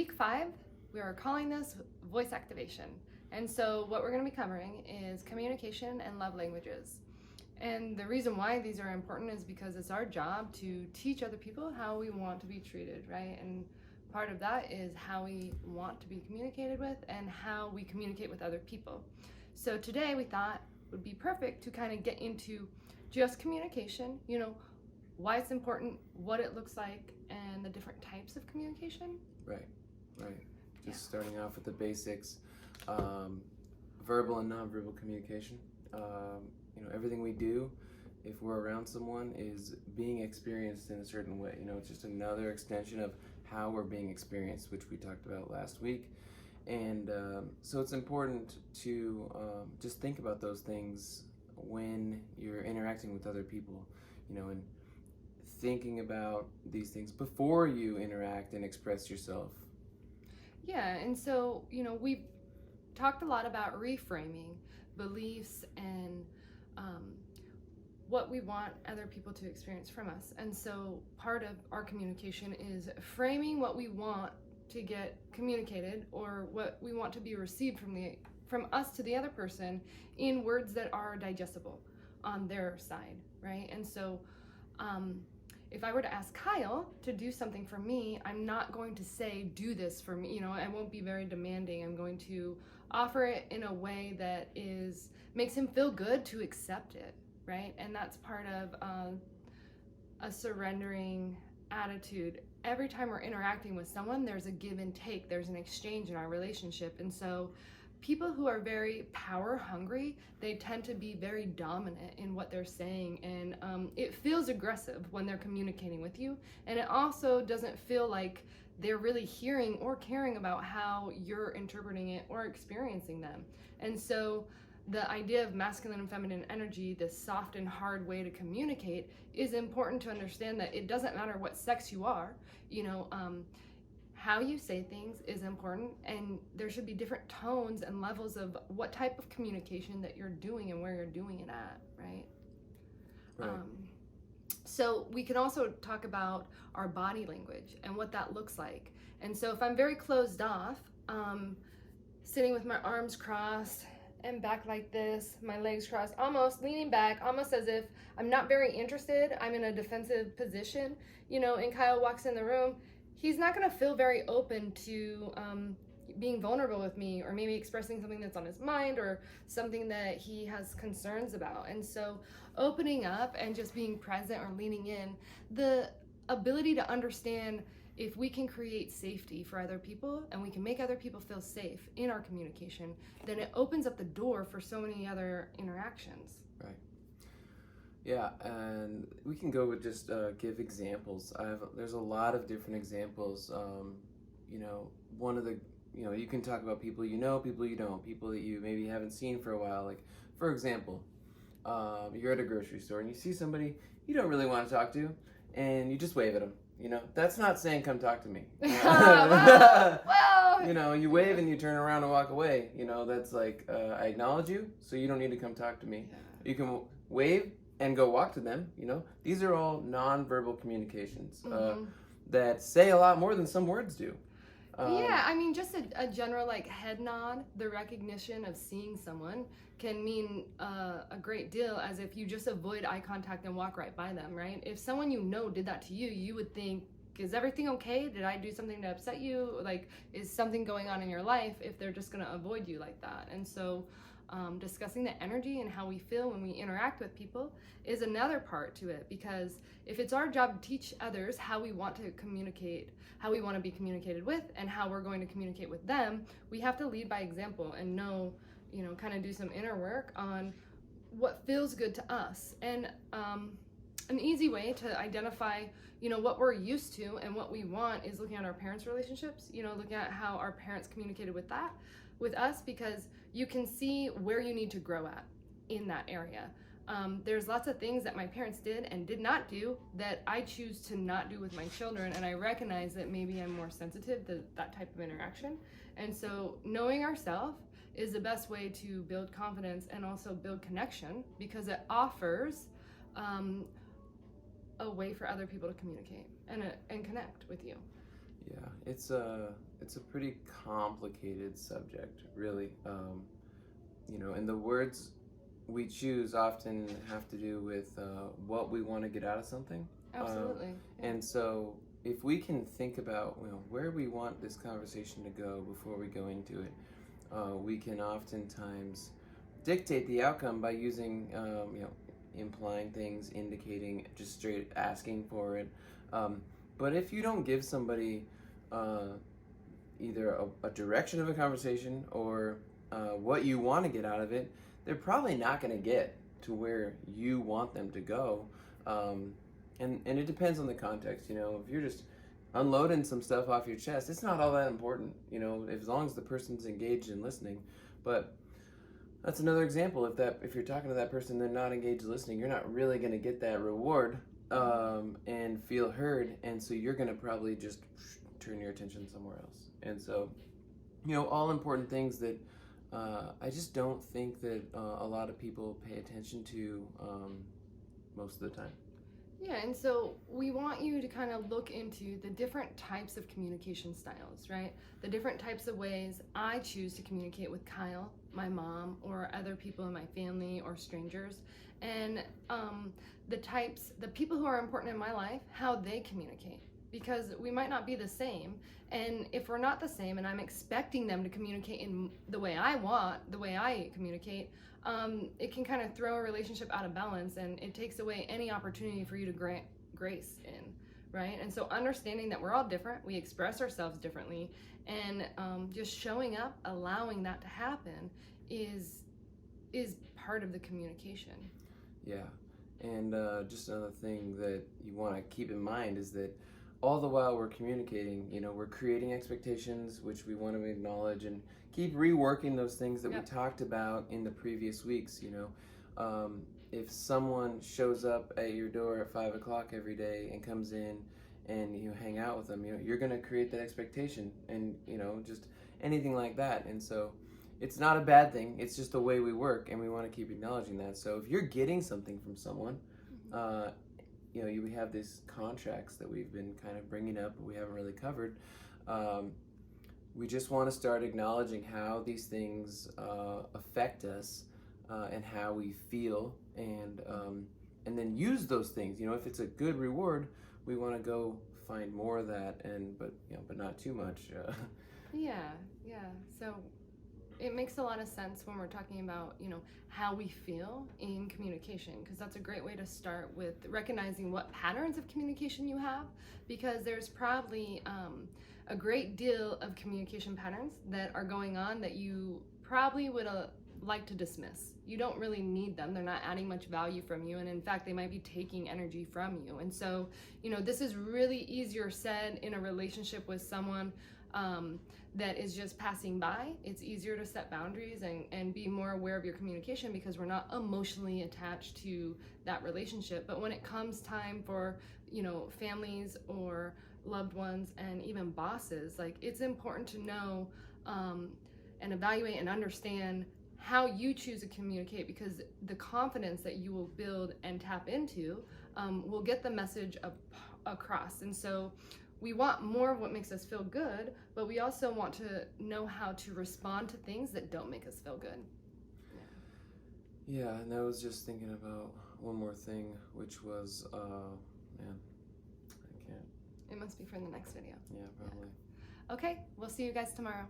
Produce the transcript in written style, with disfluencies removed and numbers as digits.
week 5, we are calling this voice activation. And so what we're going to be covering is communication and love languages. And the reason why these are important is because it's our job to teach other people how we want to be treated, right? And part of that is how we want to be communicated with and how we communicate with other people. So today we thought it would be perfect to kind of get into just communication, why it's important, what it looks like, and the different types of communication. Right. Just starting off with the basics, verbal and nonverbal communication. Everything we do, if we're around someone, is being experienced in a certain way. It's just another extension of how we're being experienced, which we talked about last week. And so it's important to just think about those things when you're interacting with other people, and thinking about these things before you interact and express yourself. Yeah, and so, we've talked a lot about reframing beliefs and what we want other people to experience from us. And so part of our communication is framing what we want to get communicated or what we want to be received from us to the other person in words that are digestible on their side, right? And so if I were to ask Kyle to do something for me, I'm not going to say, do this for me. I won't be very demanding. I'm going to offer it in a way that makes him feel good to accept it, right? And that's part of a surrendering attitude. Every time we're interacting with someone, there's a give and take. There's an exchange in our relationship. And so people who are very power hungry, they tend to be very dominant in what they're saying, and it feels aggressive when they're communicating with you, and it also doesn't feel like they're really hearing or caring about how you're interpreting it or experiencing them. And so the idea of masculine and feminine energy, this soft and hard way to communicate, is important to understand that it doesn't matter what sex you are, how you say things is important, and there should be different tones and levels of what type of communication that you're doing and where you're doing it at, right? So we can also talk about our body language and what that looks like. And so if I'm very closed off, sitting with my arms crossed and back like this, my legs crossed, almost leaning back, almost as if I'm not very interested, I'm in a defensive position, and Kyle walks in the room, he's not going to feel very open to being vulnerable with me, or maybe expressing something that's on his mind or something that he has concerns about. And so opening up and just being present or leaning in, the ability to understand if we can create safety for other people and we can make other people feel safe in our communication, then it opens up the door for so many other interactions. Right. Yeah, and we can go with just give examples. There's a lot of different examples. One of the, you can talk about people people you don't, people that you maybe haven't seen for a while. Like, for example, you're at a grocery store and you see somebody you don't really want to talk to, and you just wave at them. That's not saying come talk to me. Well, you wave and you turn around and walk away. That's like, I acknowledge you, so you don't need to come talk to me. Yeah. You can wave and go walk to them. These are all nonverbal communications that say a lot more than some words do. Just a general head nod, the recognition of seeing someone can mean a great deal, as if you just avoid eye contact and walk right by them, right? If someone did that to you, you would think, is everything okay? Did I do something to upset you? Is something going on in your life if they're just going to avoid you like that? And so discussing the energy and how we feel when we interact with people is another part to it, because if it's our job to teach others how we want to communicate, how we want to be communicated with, and how we're going to communicate with them, we have to lead by example and know, kind of do some inner work on what feels good to us. And an easy way to identify, what we're used to and what we want is looking at our parents' relationships, looking at how our parents communicated with us, because you can see where you need to grow at in that area. There's lots of things that my parents did and did not do that I choose to not do with my children, and I recognize that maybe I'm more sensitive to that type of interaction. And so knowing ourselves is the best way to build confidence and also build connection, because it offers a way for other people to communicate and connect with you. Yeah, it's a pretty complicated subject, really. And the words we choose often have to do with what we want to get out of something. Absolutely. And so, if we can think about where we want this conversation to go before we go into it, we can oftentimes dictate the outcome by using, implying things, indicating, just straight asking for it. But if you don't give somebody either a direction of a conversation or what you want to get out of it, they're probably not going to get to where you want them to go. And it depends on the context. If you're just unloading some stuff off your chest, it's not all that important, as long as the person's engaged in listening. But that's another example. If you're talking to that person, they're not engaged in listening, you're not really going to get that reward and feel heard, and so you're going to probably just turn your attention somewhere else. And so, all important things that I just don't think that a lot of people pay attention to most of the time. Yeah, and so we want you to kind of look into the different types of communication styles, right? The different types of ways I choose to communicate with Kyle, my mom, or other people in my family or strangers, and the people who are important in my life, how they communicate. Because we might not be the same, and if we're not the same and I'm expecting them to communicate in the way I want, the way I communicate, it can kind of throw a relationship out of balance, and it takes away any opportunity for you to grant grace in, right? And so understanding that we're all different, we express ourselves differently, and just showing up, allowing that to happen is part of the communication. Yeah, and just another thing that you want to keep in mind is that all the while we're communicating, we're creating expectations, which we want to acknowledge and keep reworking those things that we talked about in the previous weeks. If someone shows up at your door at 5 o'clock every day and comes in and you hang out with them, you're going to create that expectation, and just anything like that. And so it's not a bad thing. It's just the way we work, and we want to keep acknowledging that. So if you're getting something from someone, we have these contracts that we've been kind of bringing up, but we haven't really covered. We just want to start acknowledging how these things affect us and how we feel, and then use those things. If it's a good reward, we want to go find more of that, but not too much. Yeah. So it makes a lot of sense when we're talking about, how we feel in communication, because that's a great way to start with recognizing what patterns of communication you have, because there's probably a great deal of communication patterns that are going on that you probably would like to dismiss. You don't really need them. They're not adding much value from you, and in fact, they might be taking energy from you. And so, this is really easier said in a relationship with someone that is just passing by. It's easier to set boundaries and be more aware of your communication, because we're not emotionally attached to that relationship. But when it comes time for, families or loved ones and even bosses, it's important to know and evaluate and understand how you choose to communicate, because the confidence that you will build and tap into will get the message across. And so we want more of what makes us feel good, but we also want to know how to respond to things that don't make us feel good. Yeah, and I was just thinking about one more thing, which was, I can't. It must be for the next video. Yeah, probably. Okay, we'll see you guys tomorrow.